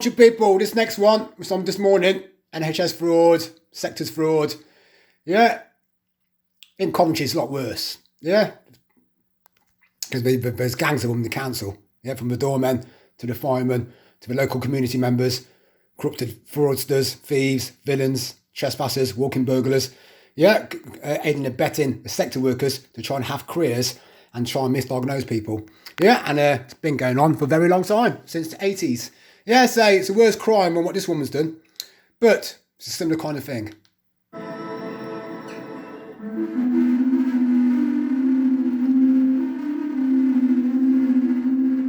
People, this next one was on this morning. NHS fraud, sectors fraud. Yeah. In Coventry, it's a lot worse. Yeah. Because there's gangs of them in the council. Yeah, from the doormen to the firemen to the local community members, corrupted fraudsters, thieves, villains, trespassers, walking burglars. Yeah, aiding and abetting the sector workers to try and have careers and try and misdiagnose people. Yeah, and it's been going on for a very long time, since the 80s. Yeah, so it's a worse crime than what this woman's done, but it's a similar kind of thing.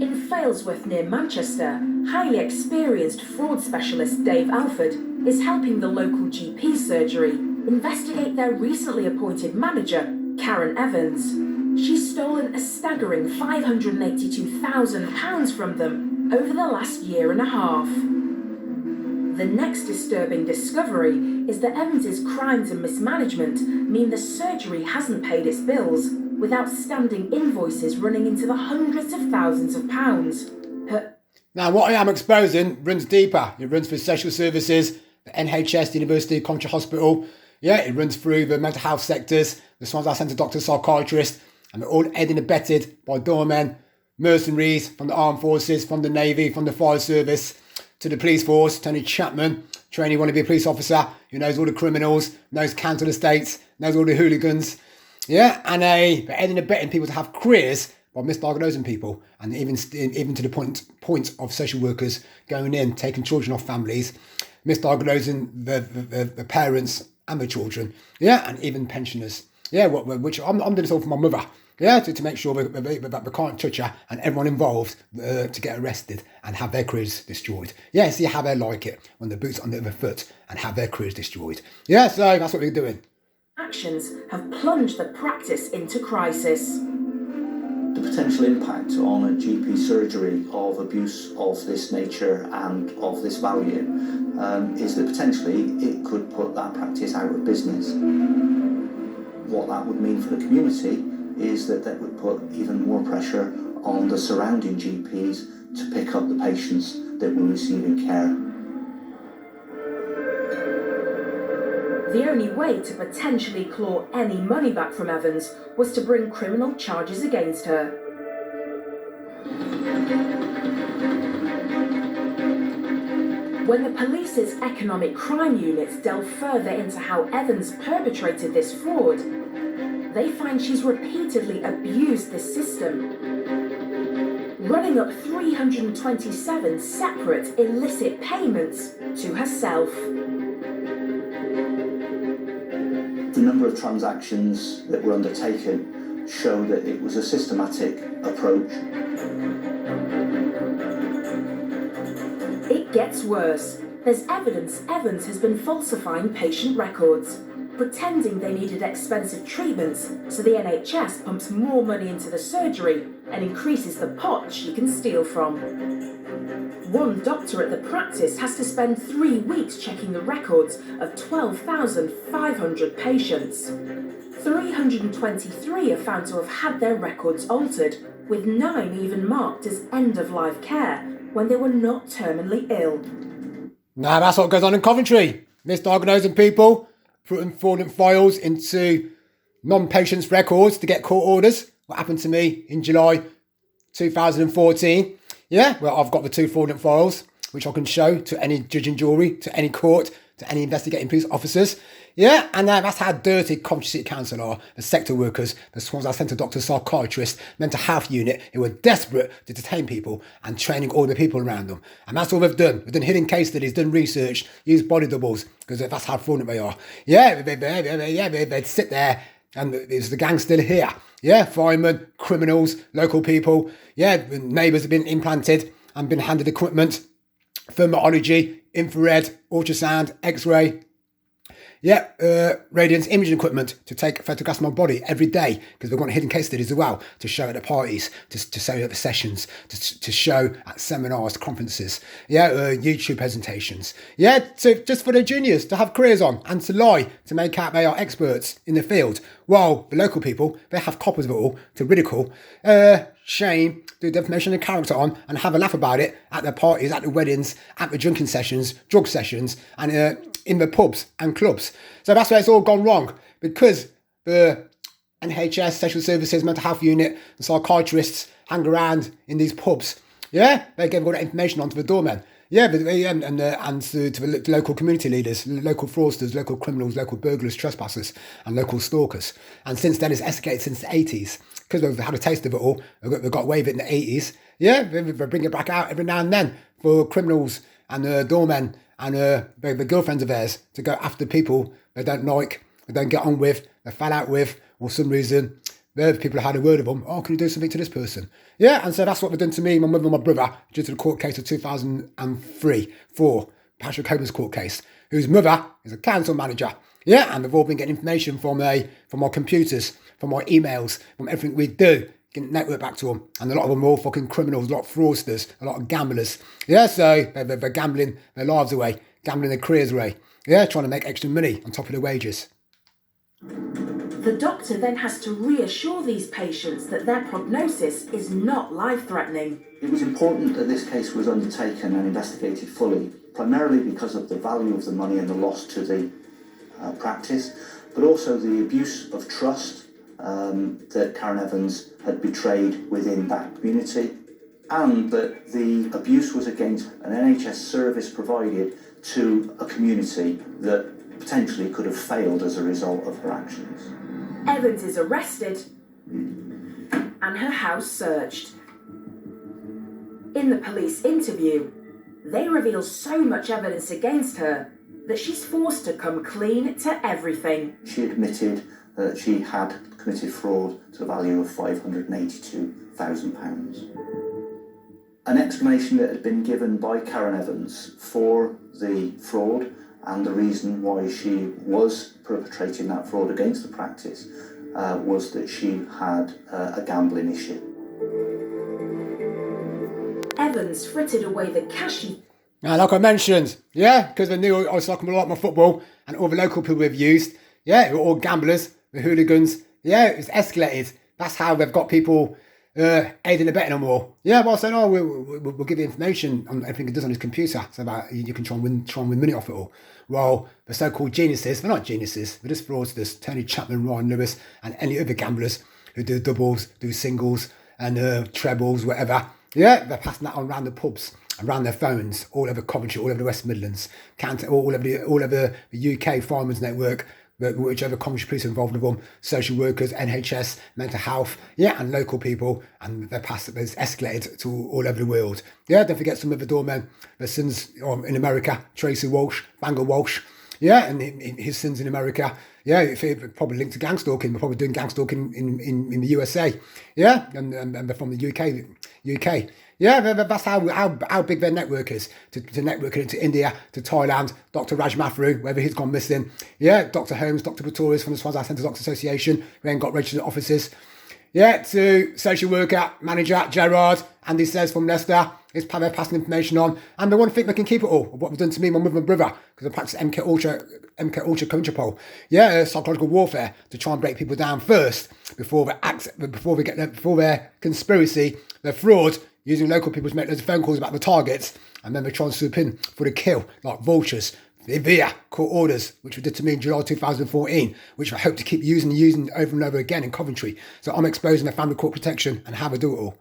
In Failsworth near Manchester, highly experienced fraud specialist Dave Alford is helping the local GP surgery investigate their recently appointed manager, Karen Evans. She's stolen a staggering £582,000 from them over the last year and a half. The next disturbing discovery is that Evans's crimes and mismanagement mean the surgery hasn't paid its bills, with outstanding invoices running into the hundreds of thousands of pounds. Now, what I am exposing runs deeper. It runs through social services, the NHS, the University College Hospital. Yeah, it runs through the mental health sectors, the Swansea Centre doctors, psychiatrists, and they're all aided and abetted by doormen, mercenaries from the armed forces, from the Navy, from the fire service, to the police force. Tony Chapman, trainee wannabe police officer, who knows all the criminals, knows council estates, knows all the hooligans. Yeah, and they're aiding and abetting people to have careers by misdiagnosing people, and even to the point of social workers going in, taking children off families, misdiagnosing the parents and the children. Yeah, and even pensioners. Yeah, which I'm doing this all for my mother. Yeah, to make sure that we can't touch her and everyone involved to get arrested and have their careers destroyed. Yeah, see how they like it when the boot's under their foot and have their careers destroyed. Yeah, so that's what we're doing. Actions have plunged the practice into crisis. The potential impact on a GP surgery of abuse of this nature and of this value is that potentially it could put that practice out of business. What that would mean for the community is that would put even more pressure on the surrounding GPs to pick up the patients that were receiving care. The only way to potentially claw any money back from Evans was to bring criminal charges against her. When the police's economic crime units delve further into how Evans perpetrated this fraud, they find she's repeatedly abused the system, running up 327 separate illicit payments to herself. The number of transactions that were undertaken show that it was a systematic approach. It gets worse. There's evidence Evans has been falsifying patient records, pretending they needed expensive treatments, so the NHS pumps more money into the surgery and increases the pot she can steal from. One doctor at the practice has to spend 3 weeks checking the records of 12,500 patients. 323 are found to have had their records altered, with 9 even marked as end-of-life care when they were not terminally ill. Now that's what goes on in Coventry. Misdiagnosing people, putting fraudulent files into non-patients' records to get court orders. What happened to me in July 2014. Yeah, well, I've got the 2 fraudulent files, which I can show to any judge and jury, to any court, to any investigating police officers. Yeah, and that's how dirty Coventry City Council are. The sector workers, the Swansea Centre doctors, psychiatrists, mental health unit, who were desperate to detain people and training all the people around them. And that's all we've done. We've done hidden case studies, done research, used body doubles, because that's how fraudulent they are. Yeah, they'd sit there and it's the gang still here. Yeah, firemen, criminals, local people. Yeah, neighbours have been implanted and been handed equipment, thermology, infrared, ultrasound, X-ray. Yeah, radiance imaging equipment to take photographs of my body every day, because we've got hidden case studies as well to show at the parties, to show at the sessions, to show at seminars, conferences. Yeah, YouTube presentations. Yeah, so just for the juniors to have careers on and to lie to make out they are experts in the field, while the local people, they have copies of it all to ridicule, shame, do defamation of character on, and have a laugh about it at their parties, at the weddings, at the drinking sessions, drug sessions, and in the pubs and clubs. So that's where it's all gone wrong, because the NHS, social services, mental health unit, and psychiatrists hang around in these pubs. Yeah, they give all that information onto the doormen. Yeah, but and to the local community leaders, local fraudsters, local criminals, local burglars, trespassers, and local stalkers. And since then, it's escalated since the 80s. Because they've had a taste of it all, they've got away with it in the 80s. Yeah, they bring it back out every now and then for criminals and doormen and the girlfriends of theirs to go after people they don't like, they don't get on with, they fell out with, or some reason. The people had a word of them. Oh, can you do something to this person? Yeah, and so that's what they've done to me, my mother and my brother, due to the court case of 2003 for Patrick Hoban's court case, whose mother is a council manager. Yeah, and they've all been getting information from our computers, from our emails, from everything we do, getting network back to them. And a lot of them are all fucking criminals, a lot of fraudsters, a lot of gamblers. Yeah, so they're gambling their lives away, gambling their careers away. Yeah, trying to make extra money on top of their wages. The doctor then has to reassure these patients that their prognosis is not life-threatening. It was important that this case was undertaken and investigated fully, primarily because of the value of the money and the loss to the practice, but also the abuse of trust that Karen Evans had betrayed within that community, and that the abuse was against an NHS service provided to a community that potentially could have failed as a result of her actions. Evans is arrested and her house searched. In the police interview, they reveal so much evidence against her that she's forced to come clean to everything. She admitted that she had committed fraud to the value of £582,000. An explanation that had been given by Karen Evans for the fraud and the reason why she was perpetrating that fraud against the practice was that she had a gambling issue. Evans frittered away the cash she... Now, like I mentioned, yeah, because they knew I was talking a lot about football and all the local people we've used, yeah, we're all gamblers, the hooligans, yeah, it's escalated. That's how they've got people aiding and abetting them all. Yeah, well, saying, we'll give you information on everything it does on his computer, so that you can try and win money off it all. Well, the so-called geniuses, they're not geniuses, they're just fraudsters, Tony Chapman, Ryan Lewis, and any other gamblers who do doubles, do singles, and trebles, whatever. Yeah, they're passing that on around the pubs, around their phones, all over Coventry, all over the West Midlands, all over the UK Firemen's Network, whichever Coventry police are involved with them, social workers, NHS, mental health, yeah, and local people, and they're escalated to all over the world. Yeah, don't forget some of the doormen, their sons in America, Tracy Walsh, Bangor Walsh, yeah, and his sons in America, yeah, if probably linked to gang stalking, they're probably doing gang stalking in the USA, yeah, and they're from the UK. Yeah, that's how big their network is, to network it into India, to Thailand, Dr. Raj Mathru, whether he's gone missing. Yeah, Dr. Holmes, Dr. Pretorius from the Swansea Centre Doctor Association, who ain't got registered offices. Yeah, to social worker, manager, Gerard, Andy says from Leicester, is they're passing information on, and they want to think they can keep it all, what they've done to me, my mother and brother, because I practice MK Ultra Control. Yeah, psychological warfare, to try and break people down first, before their conspiracy, their fraud, using local people to make loads of phone calls about the targets, and then they try and swoop in for the kill, like vultures, via court orders, which we did to me in July 2014, which I hope to keep using over and over again in Coventry. So I'm exposing their family court protection and how they do it all.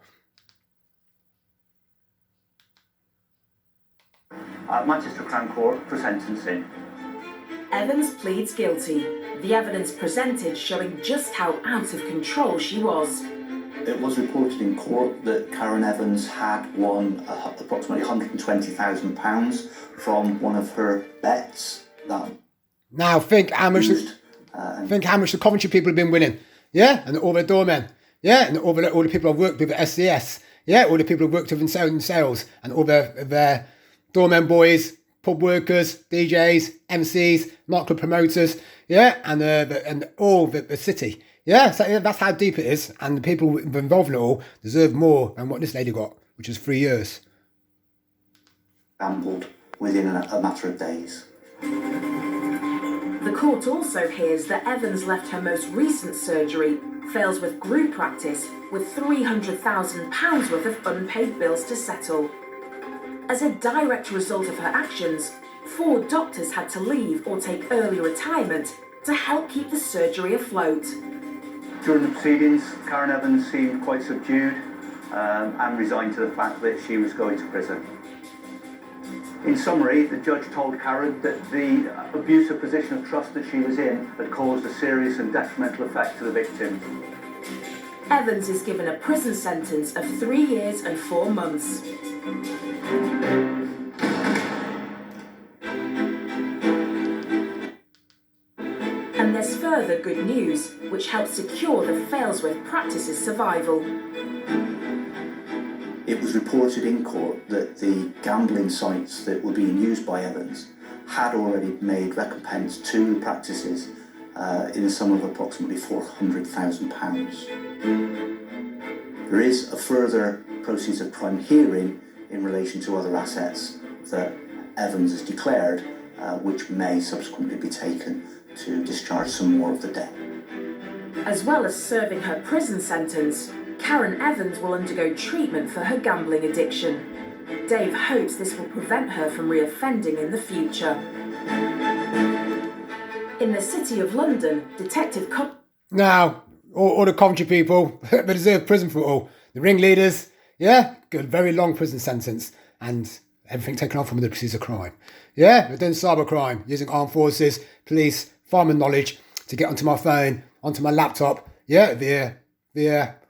Manchester Crown Court for sentencing. Evans pleads guilty. The evidence presented showing just how out of control she was. It was reported in court that Karen Evans had won approximately £120,000 from one of her bets. Now think how much the Coventry people have been winning. Yeah, and all their doormen. Yeah, and all the people I've worked with at SCS. Yeah, all the people I've worked with in sales, and all their doormen boys, pub workers, DJs, MCs, nightclub promoters. Yeah, and all the city. Yeah, so that's how deep it is, and the people involved in it all deserve more than what this lady got, which is 3 years. Gambled within a matter of days. The court also hears that Evans left her most recent surgery, Failsworth Group practice, with £300,000 worth of unpaid bills to settle. As a direct result of her actions, 4 doctors had to leave or take early retirement to help keep the surgery afloat. During the proceedings, Karen Evans seemed quite subdued and resigned to the fact that she was going to prison. In summary, the judge told Karen that the abusive position of trust that she was in had caused a serious and detrimental effect to the victim. Evans is given a prison sentence of 3 years and 4 months. And there's further good news, which helps secure the Failsworth practice's survival. It was reported in court that the gambling sites that were being used by Evans had already made recompense to the practices in the sum of approximately £400,000. There is a further proceeds of crime hearing in relation to other assets that Evans has declared, which may subsequently be taken to discharge some more of the debt. As well as serving her prison sentence, Karen Evans will undergo treatment for her gambling addiction. Dave hopes this will prevent her from reoffending in the future. In the City of London, Detective Now, all the Coventry people, they deserve prison for it all. The ringleaders, yeah, got a very long prison sentence and everything taken off from the proceeds of crime. Yeah, they're doing cybercrime, using armed forces, police, fireman knowledge to get onto my phone, onto my laptop, yeah, via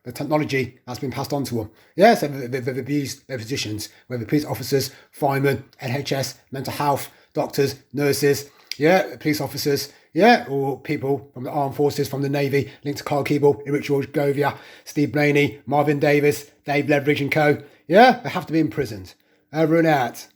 the technology that's been passed on to them. Yeah, so they've abused their positions, whether police officers, firemen, NHS, mental health, doctors, nurses, yeah, police officers, yeah, or people from the armed forces, from the Navy, linked to Carl Keeble, ERITREAN, Steve Blaney, Marvin Davis, Dave Leveridge and co. Yeah, they have to be imprisoned. Over and out.